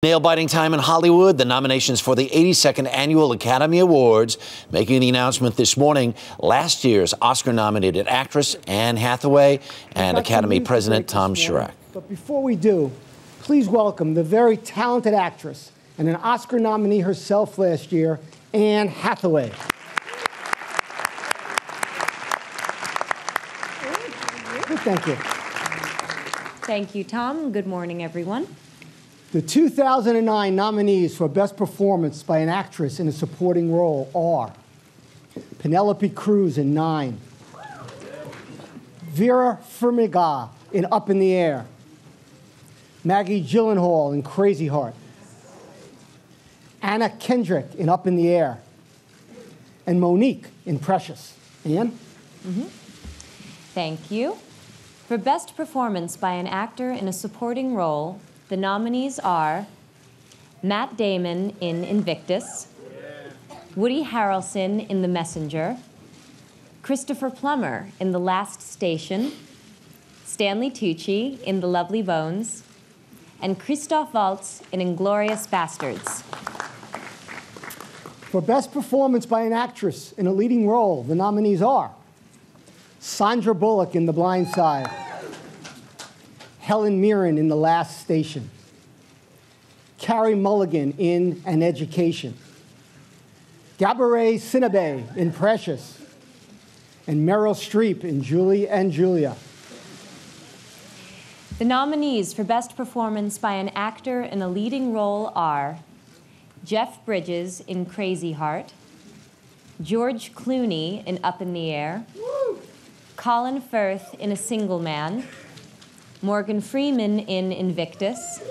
Nail-biting time in Hollywood. The nominations for the 82nd Annual Academy Awards. Making the announcement this morning, last year's Oscar-nominated actress Anne Hathaway and Academy President Tom Sharrock. But before we do, please welcome the very talented actress and an Oscar nominee herself last year, Anne Hathaway. Thank you. Thank you, Tom. Good morning, everyone. The 2009 nominees for Best Performance by an Actress in a Supporting Role are Penelope Cruz in 9, Vera Farmiga in Up in the Air, Maggie Gyllenhaal in Crazy Heart, Anna Kendrick in Up in the Air, and Monique in Precious. Anne? Thank you. For Best Performance by an Actor in a Supporting Role, the nominees are Matt Damon in Invictus, Woody Harrelson in The Messenger, Christopher Plummer in The Last Station, Stanley Tucci in The Lovely Bones, and Christoph Waltz in Inglourious Basterds. For Best Performance by an Actress in a Leading Role, the nominees are Sandra Bullock in The Blind Side, Helen Mirren in The Last Station, CAREY Mulligan in An Education, Gabourey Sidibe in Precious, and Meryl Streep in Julie and Julia. The nominees for Best Performance by an Actor in a Leading Role are Jeff Bridges in Crazy Heart, George Clooney in Up in the Air, Colin Firth in A Single Man, Morgan Freeman in Invictus,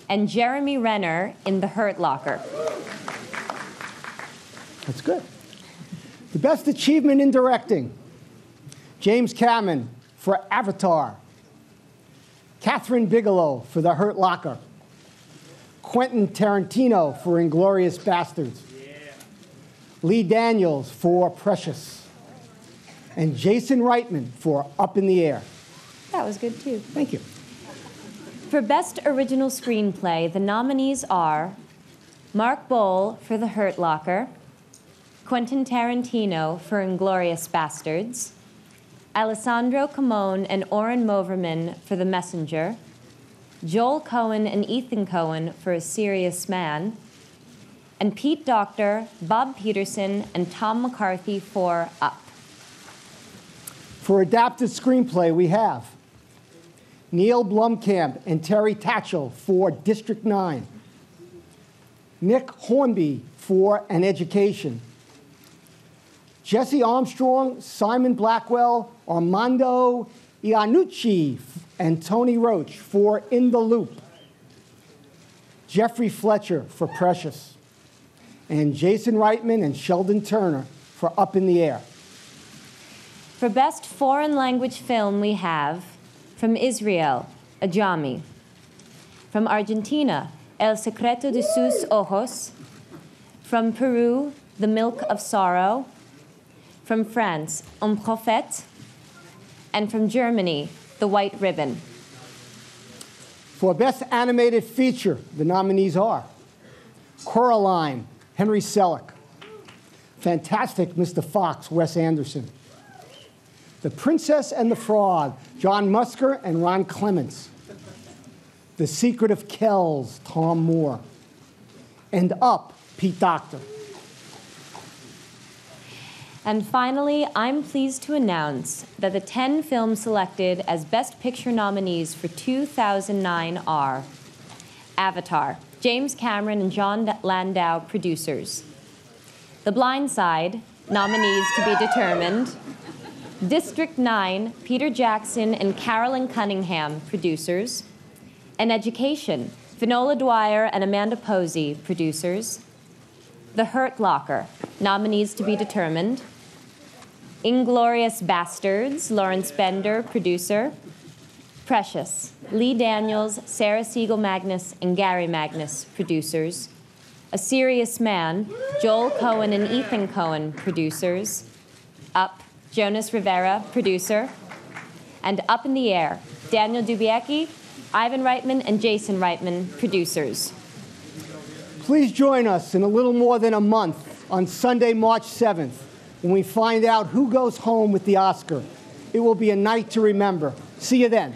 and Jeremy Renner in The Hurt Locker. That's good. The Best Achievement in Directing, James Cameron for Avatar, Catherine Bigelow for The Hurt Locker, Quentin Tarantino for Inglourious Basterds, Lee Daniels for Precious, and Jason Reitman for Up in the Air. That was good, too. Thank you. For Best Original Screenplay, the nominees are Mark Bowl for The Hurt Locker, Quentin Tarantino for Inglourious Basterds, Alessandro Camone and Oren Moverman for The Messenger, Joel Cohen and Ethan Cohen for A Serious Man, and Pete Docter, Bob Peterson, and Tom McCarthy for Up. For Adapted Screenplay, we have Neil Blomkamp and Terry Tatchell for District 9, Nick Hornby for An Education, Jesse Armstrong, Simon Blackwell, Armando Iannucci, and Tony Roche for In the Loop, Jeffrey Fletcher for Precious, and Jason Reitman and Sheldon Turner for Up in the Air. For Best Foreign Language Film, we have from Israel, Ajami. From Argentina, El Secreto de sus Ojos. From Peru, The Milk of Sorrow. From France, Un Prophète. And from Germany, The White Ribbon. For Best Animated Feature, the nominees are Coraline, Henry Selick, Fantastic Mr. Fox, Wes Anderson, The Princess and the Frog, John Musker and Ron Clements, The Secret of Kells, Tom Moore, and Up, Pete Docter. And finally, I'm pleased to announce that the 10 films selected as Best Picture nominees for 2009 are Avatar, James Cameron and John Landau, producers. The Blind Side, nominees to be determined. District 9, Peter Jackson and Carolyn Cunningham, producers. An Education, Finola Dwyer and Amanda Posey, producers. The Hurt Locker, nominees to be determined. Inglourious Basterds, Lawrence Bender, producer. Precious, Lee Daniels, Sarah Siegel Magnus, and Gary Magnus, producers. A Serious Man, Joel Cohen and Ethan Cohen, producers. Up, Jonas Rivera, producer. And Up in the Air, Daniel Dubiecki, Ivan Reitman, and Jason Reitman, producers. Please join us in a little more than a month on Sunday, March 7th, when we find out who goes home with the Oscar. It will be a night to remember. See you then.